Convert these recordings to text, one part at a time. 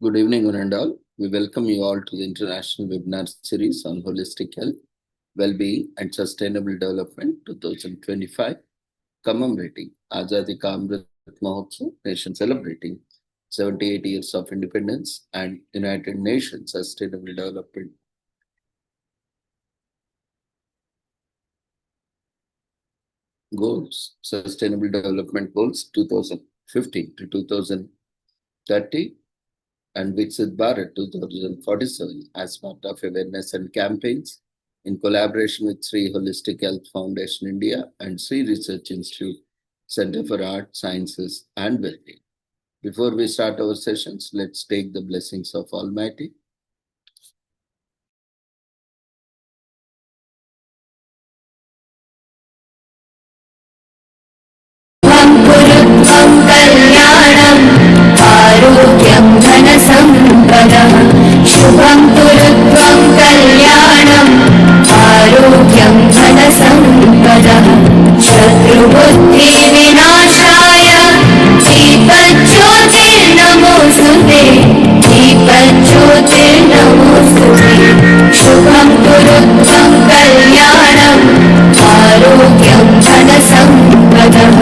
Good evening, one and all. We welcome you all to the international webinar series on holistic health, well-being, and sustainable development 2025, commemorating Azadi Ka Amrit Mahotsav, nation celebrating 78 years of independence and United Nations Sustainable Development Goals, Sustainable Development Goals 2015 to 2030, and Viksit Bharat 2047 as part of awareness and campaigns in collaboration with Sri Holistic Health Foundation India and Sri Research Institute Center for Art, Sciences and Wellbeing. Before we start our sessions, let's take the blessings of Almighty. कल्याणम् आरोग्यं धनसम्पदः शुभं कुरुत्वं कल्याणम् आरोग्यं धनसम्पदः शत्रुबुद्धिविनाशाय दीपज्योतिर्नमोऽस्तुते दीपज्योतिर्नमोऽस्तुते शुभं कुरुत्वं कल्याणम् आरोग्यं धनसम्पदः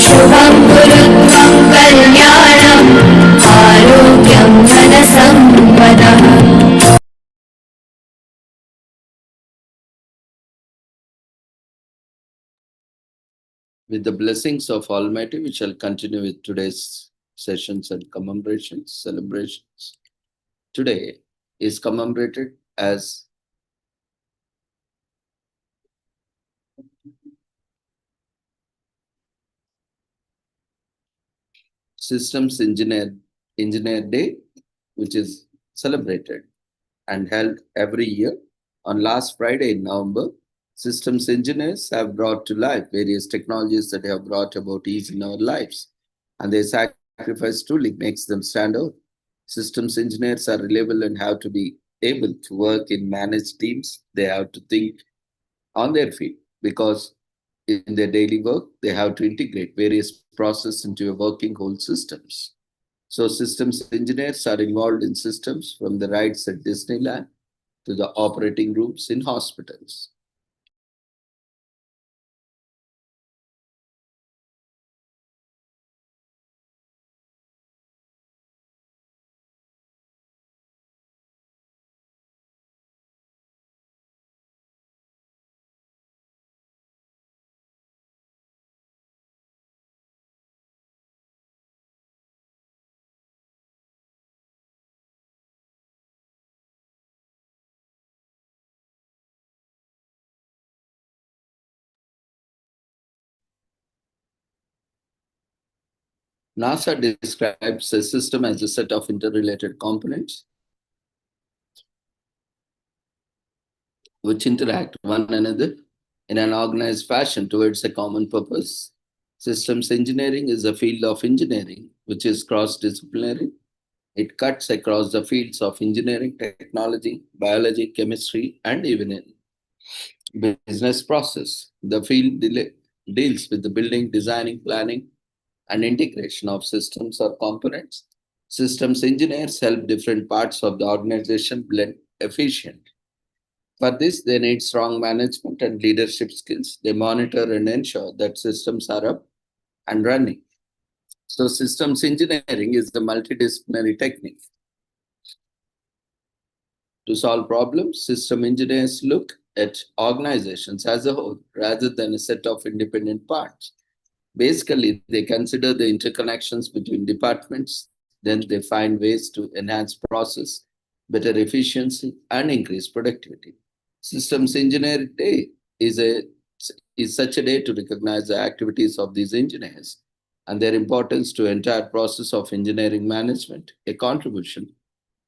शुभं कुरुत्वं कल्याणम् आरोग्यं धनसम्पदः With the blessings of Almighty, we shall continue with today's sessions and commemorations, celebrations. Today is commemorated as Systems Engineer Day, which is celebrated and held every year on last Friday in November. Systems engineers have brought to life various technologies that have brought about ease in our lives, and their sacrifice truly makes them stand out. Systems engineers are reliable and have to be able to work in managed teams. They have to think on their feet because in their daily work, they have to integrate various processes into a working whole systems. So systems engineers are involved in systems from the rides at Disneyland to the operating rooms in hospitals. NASA describes a system as a set of interrelated components which interact one another in an organized fashion towards a common purpose. Systems engineering is a field of engineering which is cross-disciplinary. It cuts across the fields of engineering, technology, biology, chemistry, and even in business process. The field deals with the building, designing, planning, and integration of systems or components. Systems engineers help different parts of the organization blend efficiently. For this, they need strong management and leadership skills. They monitor and ensure that systems are up and running. So, systems engineering is the multidisciplinary technique. To solve problems, system engineers look at organizations as a whole rather than a set of independent parts. Basically, they consider the interconnections between departments, then they find ways to enhance process, better efficiency, and increase productivity. Systems Engineer Day is such a day to recognize the activities of these engineers and their importance to entire process of engineering management, a contribution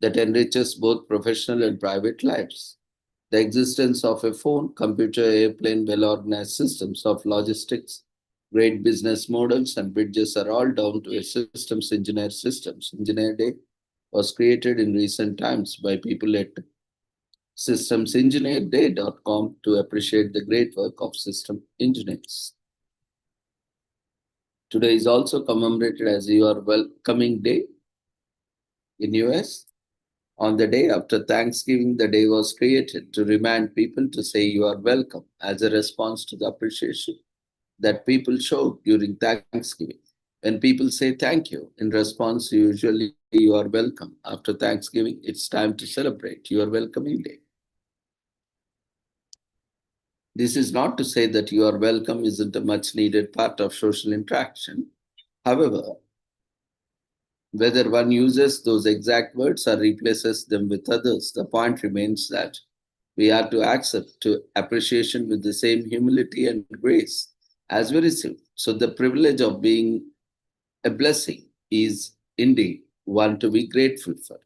that enriches both professional and private lives. The existence of a phone, computer, airplane, well-organized systems of logistics, great business models, and bridges are all down to a systems engineer. Systems Engineer Day was created in recent times by people at systemengineerday.com to appreciate the great work of system engineers. Today is also commemorated as your welcoming day. In US, on the day after Thanksgiving, the day was created to remind people to say you are welcome as a response to the appreciation that people show during Thanksgiving. When people say thank you, in response, usually you are welcome. After Thanksgiving, it's time to celebrate your welcoming day. This is not to say that you are welcome isn't a much needed part of social interaction. However, whether one uses those exact words or replaces them with others, the point remains that we are to accept to appreciation with the same humility and grace as we receive. So the privilege of being a blessing is indeed one to be grateful for.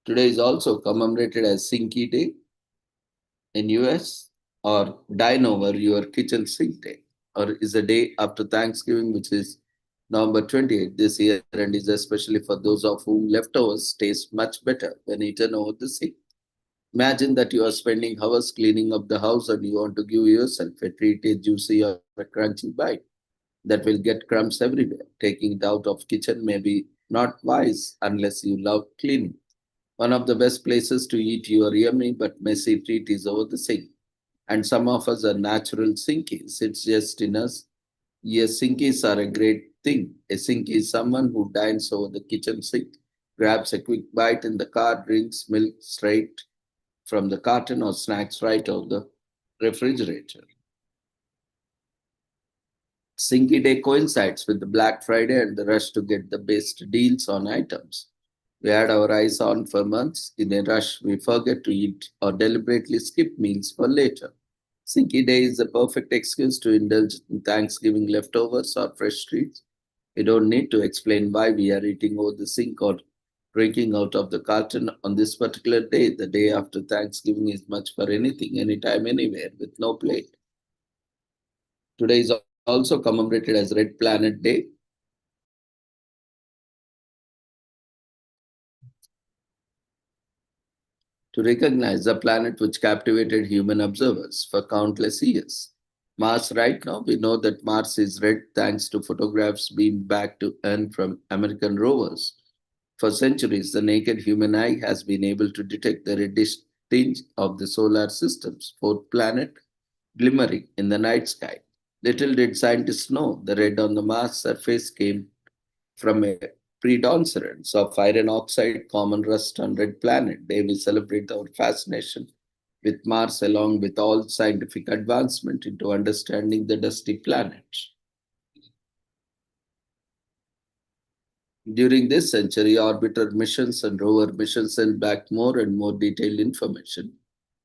Today is also commemorated as Sinky Day in US, or Dine Over Your Kitchen Sink Day, or is a day after Thanksgiving, which is November 28th this year, and is especially for those of whom leftovers taste much better when eaten over the sink. Imagine that you are spending hours cleaning up the house and you want to give yourself a treat, a juicy or a crunchy bite that will get crumbs everywhere. Taking it out of kitchen may be not wise unless you love cleaning. One of the best places to eat your yummy but messy treat is over the sink. And some of us are natural sinkies. It's just in us. Yes, sinkies are a great thing. A sinky is someone who dines over the kitchen sink, grabs a quick bite in the car, drinks milk straight from the carton, or snacks right out of the refrigerator. Sinky Day coincides with the Black Friday and the rush to get the best deals on items we had our eyes on for months. In a rush, we forget to eat or deliberately skip meals for later. Sinky Day is the perfect excuse to indulge in Thanksgiving leftovers or fresh treats. We don't need to explain why we are eating over the sink or drinking out of the carton on this particular day. The day after Thanksgiving is much for anything, anytime, anywhere, with no plate. Today is also commemorated as Red Planet Day. To recognize the planet which captivated human observers for countless years. Mars, right now, we know that Mars is red thanks to photographs beamed back to Earth from American rovers. For centuries, the naked human eye has been able to detect the reddish tinge of the solar system's fourth planet glimmering in the night sky. Little did scientists know the red on the Mars surface came from a predominance of iron oxide, common rust on red planet. Day we celebrate our fascination with Mars along with all scientific advancement into understanding the dusty planet. During this century, orbiter missions and rover missions sent back more and more detailed information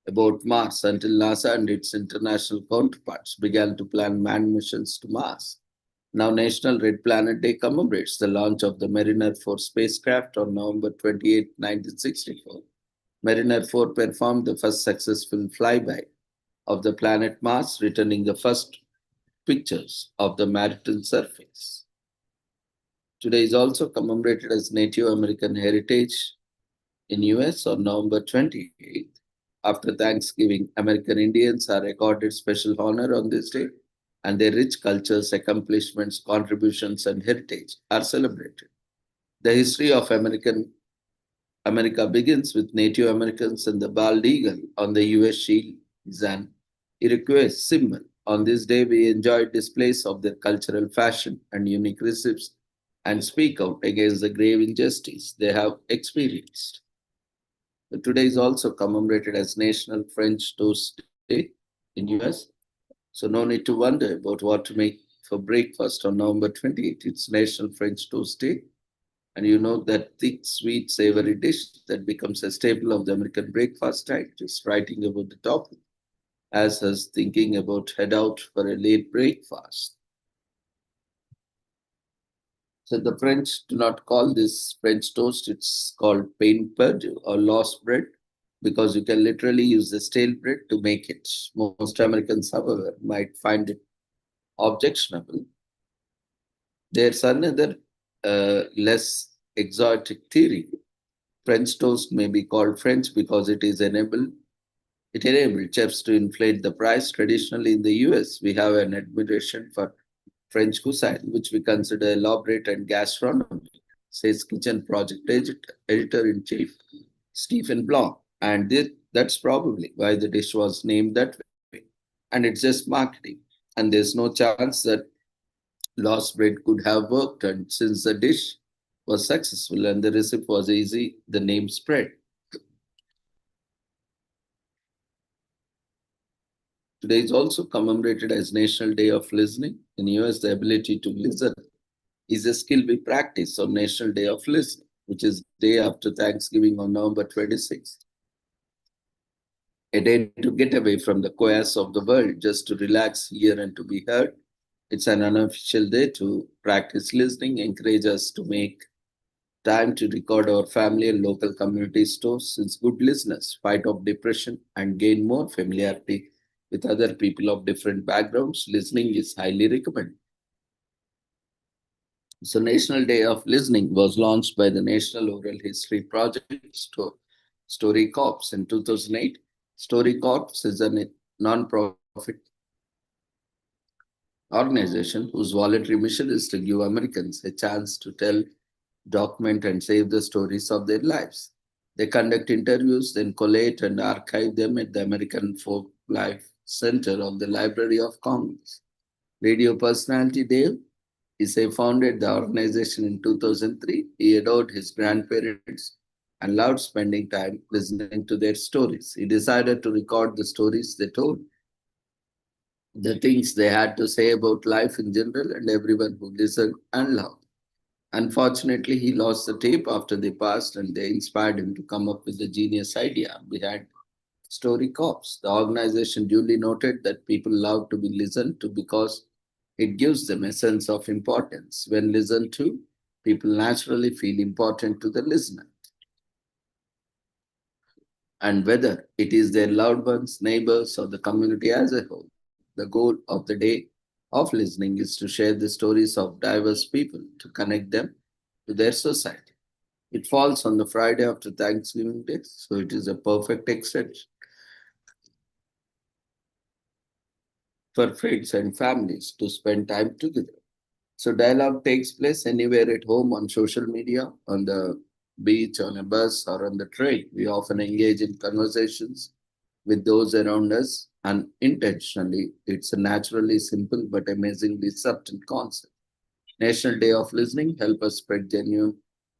about Mars until NASA and its international counterparts began to plan manned missions to Mars. Now, National Red Planet Day commemorates the launch of the Mariner 4 spacecraft on November 28, 1964. Mariner 4 performed the first successful flyby of the planet Mars, returning the first pictures of the Martian surface. Today is also commemorated as Native American Heritage in US on November 28th. After Thanksgiving, American Indians are accorded special honor on this day, and their rich cultures, accomplishments, contributions, and heritage are celebrated. The history of America begins with Native Americans and the bald eagle on the US shield is an Iroquois symbol. On this day, we enjoy displays of their cultural fashion and unique recipes and speak out against the grave injustice they have experienced. Today is also commemorated as National French Toast Day in US. So no need to wonder about what to make for breakfast on November 28th. It's National French Toast Day. And you know that thick, sweet, savory dish that becomes a staple of the American breakfast diet. Just writing about the topic as us thinking about head out for a late breakfast. So the French do not call this French toast, it's called pain perdu or lost bread because you can literally use the stale bread to make it. Most Americans, however, might find it objectionable. There's another less exotic theory. French toast may be called French because it is enabled It enabled chefs to inflate the price. Traditionally in the US, we have an admiration for French cuisine, which we consider elaborate and gastronomic, says kitchen project editor in chief Stephen Blanc. And that's probably why the dish was named that way. And it's just marketing. And there's no chance that lost bread could have worked. And since the dish was successful and the recipe was easy, the name spread. Today is also commemorated as National Day of Listening. In US, the ability to listen is a skill we practice on National Day of Listening, which is day after Thanksgiving on November 26th. A day to get away from the chaos of the world, just to relax, hear, and to be heard. It's an unofficial day to practice listening, encourage us to make time to record our family and local community stories, since good listeners fight off depression and gain more familiarity with other people of different backgrounds. Listening is highly recommended. So, National Day of Listening was launched by the National Oral History Project, Story Corps, in 2008. Story Corps is a non-profit organization whose voluntary mission is to give Americans a chance to tell, document, and save the stories of their lives. They conduct interviews, then collate and archive them at the American Folk Life Center of the Library of Congress. Radio personality Dave Issei founded the organization in 2003. He adored his grandparents and loved spending time listening to their stories. He decided to record the stories they told, the things they had to say about life in general, and everyone who listened and loved. Unfortunately, he lost the tape after they passed, and they inspired him to come up with the genius idea behind Story Corps. The organization duly noted that people love to be listened to because it gives them a sense of importance. When listened to, people naturally feel important to the listener. And whether it is their loved ones, neighbors, or the community as a whole, the goal of the day of listening is to share the stories of diverse people to connect them to their society. It falls on the Friday after Thanksgiving Day, so it is a perfect extension for friends and families to spend time together. So dialogue takes place anywhere at home, on social media, on the beach, on a bus, or on the train. We often engage in conversations with those around us unintentionally. It's a naturally simple but amazingly subtle concept. National Day of Listening help us spread genuine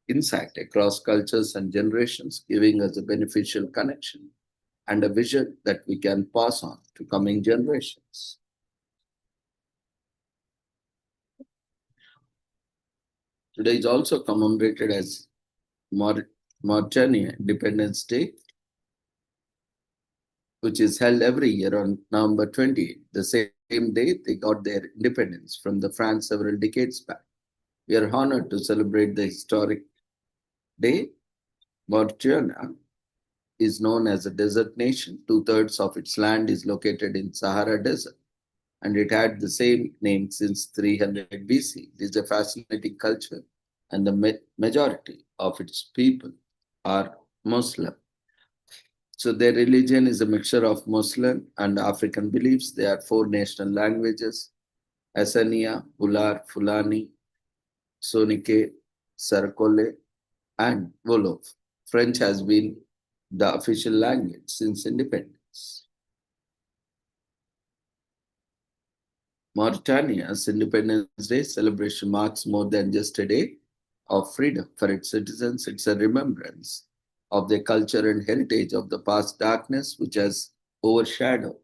insight across cultures and generations, giving us a beneficial connection and a vision that we can pass on to coming generations. Today is also commemorated as Mauritania Independence Day, which is held every year on November 28th, the same day they got their independence from the France several decades back. We are honored to celebrate the historic day. Mauritania is known as a desert nation. Two-thirds of its land is located in Sahara Desert, and it had the same name since 300 BC. It is a fascinating culture, and the majority of its people are Muslim. So their religion is a mixture of Muslim and African beliefs. There are four national languages: Hassaniya, Fular, Fulani, Soninke, Sarakole, and Wolof. French has been the official language since independence. Mauritania's Independence Day celebration marks more than just a day of freedom for its citizens. It's a remembrance of their culture and heritage, of the past darkness which has overshadowed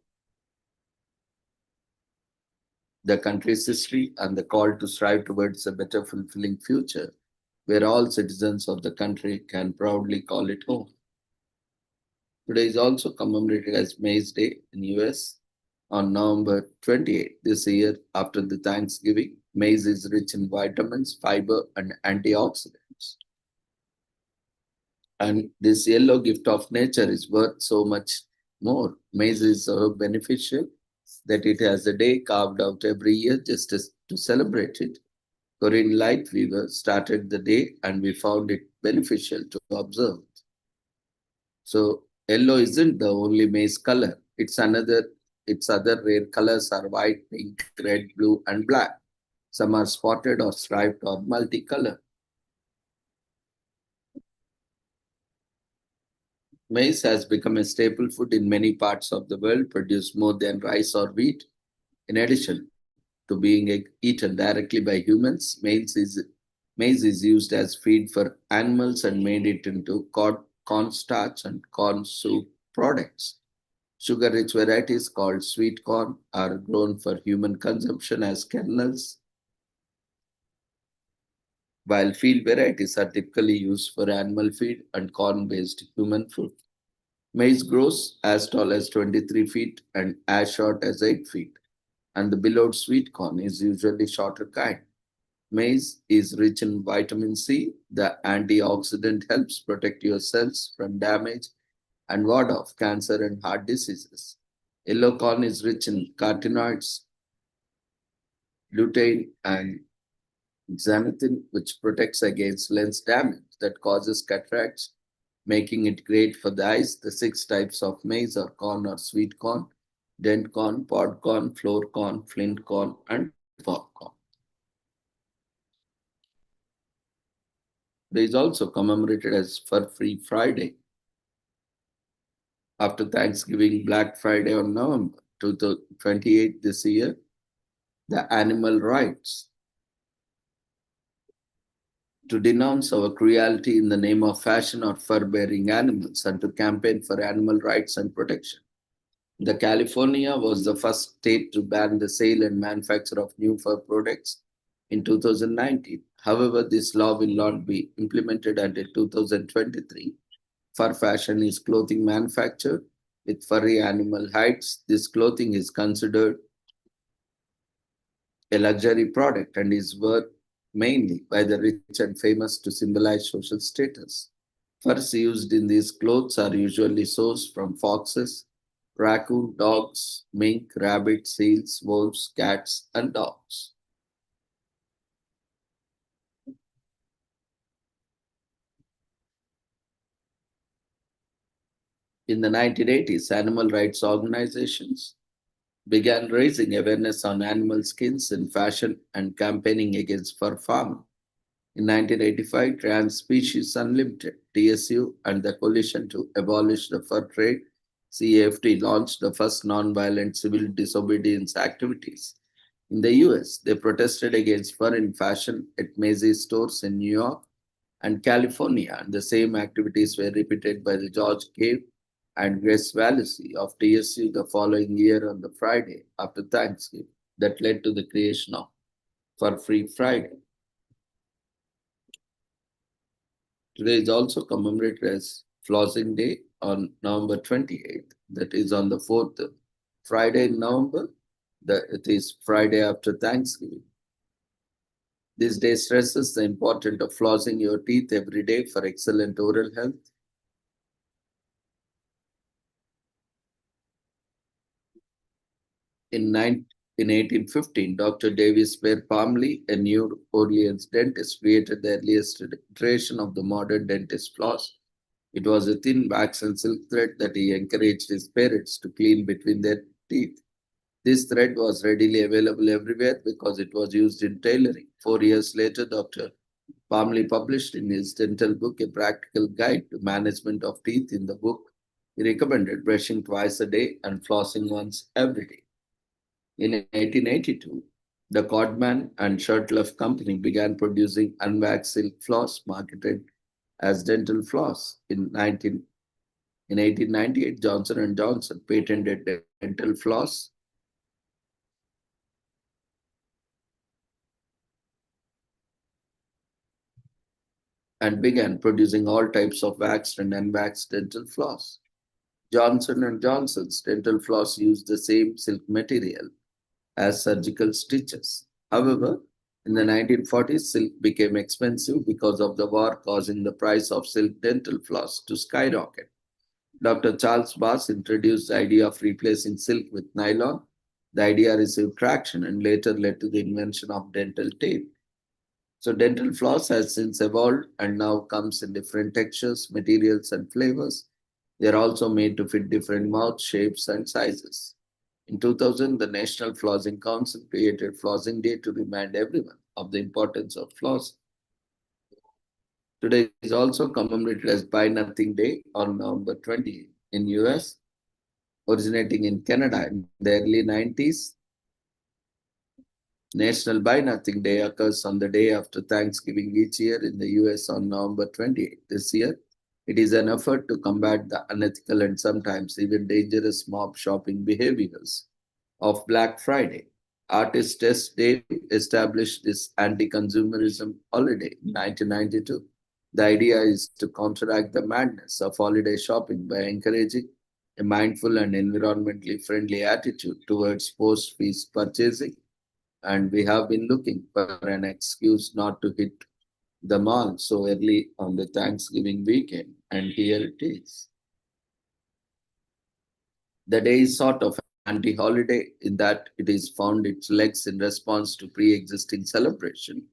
the country's history, and the call to strive towards a better, fulfilling future where all citizens of the country can proudly call it home. Today is also commemorated as Maize Day in US on November 28th this year. After the Thanksgiving, maize is rich in vitamins, fiber, and antioxidants. And this yellow gift of nature is worth so much more. Maize is so beneficial that it has a day carved out every year just to celebrate it. Corinne Lightweaver started the day, and we found it beneficial to observe. So Yellow isn't the only maize color. Its other rare colors are white, pink, red, blue, and black. Some are spotted or striped or multicolored. Maize has become a staple food in many parts of the world, produced more than rice or wheat. In addition to being eaten directly by humans, maize is used as feed for animals and made it into cornstarch and corn soup products. Sugar-rich varieties called sweet corn are grown for human consumption as kernels, while field varieties are typically used for animal feed and corn-based human food. Maize grows as tall as 23 feet and as short as 8 feet, and the beloved sweet corn is usually shorter kind. Maize is rich in vitamin C. The antioxidant helps protect your cells from damage and ward off cancer and heart diseases. Yellow corn is rich in carotenoids, lutein, and xanthine, which protects against lens damage that causes cataracts, making it great for the eyes. The six types of maize or corn are sweet corn, dent corn, pod corn, flour corn, flint corn, and popcorn. There is also commemorated as Fur Free Friday. After Thanksgiving, Black Friday on November 28th this year, the animal rights to denounce our cruelty in the name of fashion or fur-bearing animals and to campaign for animal rights and protection. The California was the first state to ban the sale and manufacture of new fur products in 2019. However, this law will not be implemented until 2023. Fur fashion is clothing manufactured with furry animal hides. This clothing is considered a luxury product and is worn mainly by the rich and famous to symbolize social status. Furs used in these clothes are usually sourced from foxes, raccoon, dogs, mink, rabbits, seals, wolves, cats, and dogs. In the 1980s, animal rights organizations began raising awareness on animal skins in fashion and campaigning against fur farming. In 1985, Trans Species Unlimited, TSU, and the Coalition to Abolish the Fur Trade, CAFT, launched the first nonviolent civil disobedience activities. In the US, they protested against fur in fashion at Macy's stores in New York and California, and the same activities were repeated by the George Cave and Grace Wallasey of TSU the following year on the Friday after Thanksgiving that led to the creation of Fur Free Friday. Today is also commemorated as Flossing Day on November 28th. That is on the 4th Friday in November. It is Friday after Thanksgiving. This day stresses the importance of flossing your teeth every day for excellent oral health. In 1815, Dr. Davis Ware Palmley, a New Orleans dentist, created the earliest iteration of the modern dentist floss. It was a thin wax and silk thread that he encouraged his parents to clean between their teeth. This thread was readily available everywhere because it was used in tailoring. 4 years later, Dr. Palmley published in his dental book a practical guide to management of teeth. In the book, he recommended brushing twice a day and flossing once every day. In 1882, the Codman and Shirtliff Company began producing unwaxed silk floss marketed as dental floss. In 1898, Johnson & Johnson patented dental floss and began producing all types of waxed and unwaxed dental floss. Johnson & Johnson's dental floss used the same silk material as surgical stitches. However, in the 1940s, silk became expensive because of the war, causing the price of silk dental floss to skyrocket. Dr. Charles Bass introduced the idea of replacing silk with nylon. The idea received traction and later led to the invention of dental tape. So dental floss has since evolved and now comes in different textures, materials, and flavors. They are also made to fit different mouth shapes and sizes. In 2000, the National Flossing Council created Flossing Day to remind everyone of the importance of floss. Today is also commemorated as Buy Nothing Day on November 20 in US, originating in Canada in the early 90s. National Buy Nothing Day occurs on the day after Thanksgiving each year in the US on November 28. This year, it is an effort to combat the unethical and sometimes even dangerous mob shopping behaviors of Black Friday. Artist Tess Dave established this anti-consumerism holiday in 1992. The idea is to counteract the madness of holiday shopping by encouraging a mindful and environmentally friendly attitude towards post-feast purchasing. And we have been looking for an excuse not to hit the mall so early on the Thanksgiving weekend, and here it is. The day is sort of anti-holiday in that it is found its legs in response to pre-existing celebration,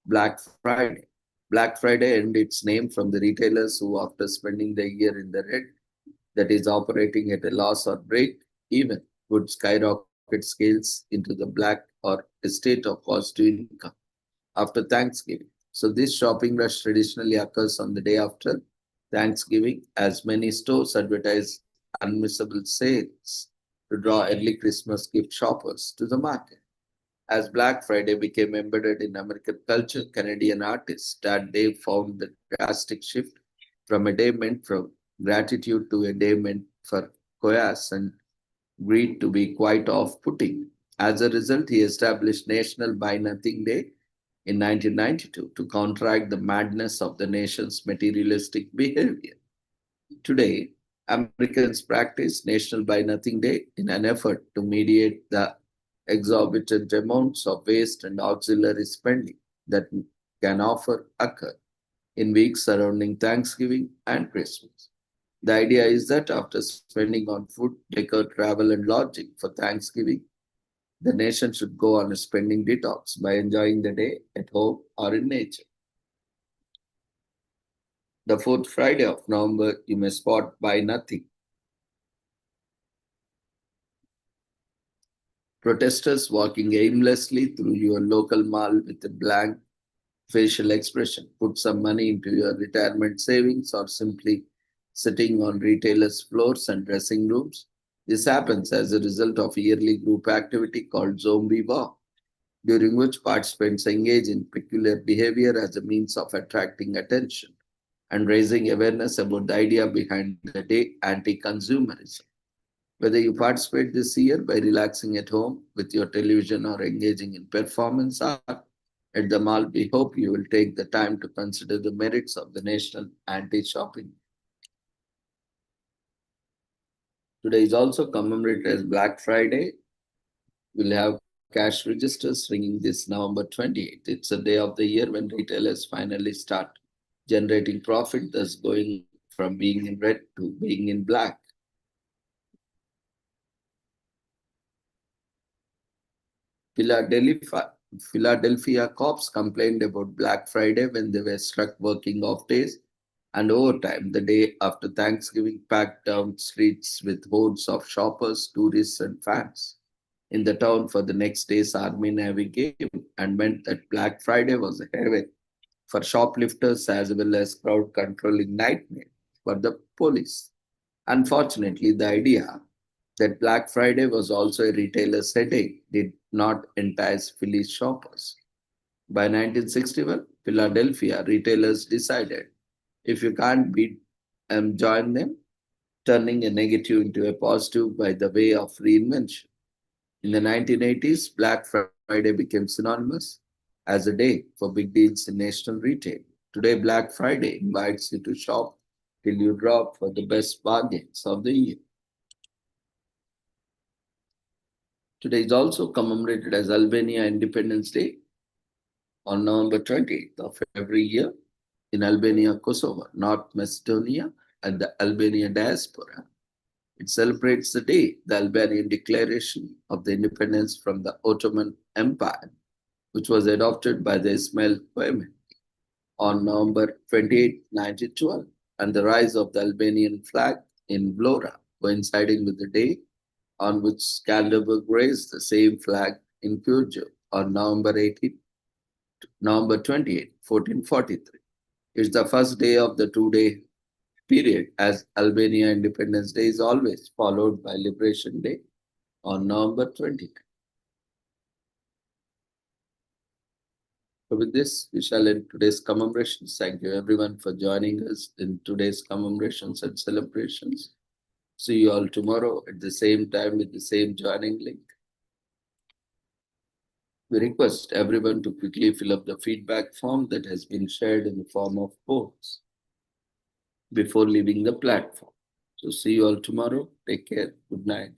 Black Friday. Black Friday earned its name from the retailers who, after spending the year in the red, that is operating at a loss or break even, would skyrocket scales into the black or a state of cost to income after Thanksgiving. So this shopping rush traditionally occurs on the day after Thanksgiving, as many stores advertise unmissable sales to draw early Christmas gift shoppers to the market. As Black Friday became embedded in American culture, Canadian artists that day found the drastic shift from a day meant for gratitude to a day meant for chaos and greed to be quite off-putting. As a result, he established National Buy Nothing Day in 1992 to counteract the madness of the nation's materialistic behavior. Today, Americans practice National Buy Nothing Day in an effort to mediate the exorbitant amounts of waste and auxiliary spending that can often occur in weeks surrounding Thanksgiving and Christmas. The idea is that after spending on food, decor, travel, and lodging for Thanksgiving, the nation should go on a spending detox by enjoying the day at home or in nature. The fourth Friday of November, you may spot Buy Nothing. Protesters walking aimlessly through your local mall with a blank facial expression. Put some money into your retirement savings or simply sitting on retailers' floors and dressing rooms. This happens as a result of a yearly group activity called Zombie Walk, during which participants engage in peculiar behavior as a means of attracting attention and raising awareness about the idea behind the day, anti-consumerism. Whether you participate this year by relaxing at home with your television or engaging in performance art at the mall, we hope you will take the time to consider the merits of the National Anti-Shopping. Today is also commemorated as Black Friday. We'll have cash registers ringing this November 28th. It's a day of the year when retailers finally start generating profit, thus going from being in red to being in black. Philadelphia cops complained about Black Friday when they were struck working off days and overtime the day after Thanksgiving, packed down streets with hordes of shoppers, tourists, and fans in the town for the next day's Army Navy game, and meant that Black Friday was a heaven for shoplifters as well as crowd controlling nightmare for the police. Unfortunately, the idea that Black Friday was also a retailer's headache did not entice Philly shoppers. By 1961, Philadelphia retailers decided if you can't beat them, join them, turning a negative into a positive by the way of reinvention. In the 1980s, Black Friday became synonymous as a day for big deals in national retail. Today, Black Friday invites you to shop till you drop for the best bargains of the year. Today is also commemorated as Albania Independence Day on November 20th of every year in Albania, Kosovo, North Macedonia, and the Albania diaspora. It celebrates the day, the Albanian declaration of the independence from the Ottoman Empire, which was adopted by the Ismail Khomeini on November 28, 1912, and the rise of the Albanian flag in Vlora, coinciding with the day on which Skanderberg raised the same flag in Kyoto on November 28, 1443. It's the first day of the two-day period, as Albania Independence Day is always followed by Liberation Day on November 20. So with this, we shall end today's commemorations. Thank you everyone for joining us in today's commemorations and celebrations. See you all tomorrow at the same time with the same joining link. We request everyone to quickly fill up the feedback form that has been shared in the form of polls before leaving the platform. So see you all tomorrow. Take care. Good night.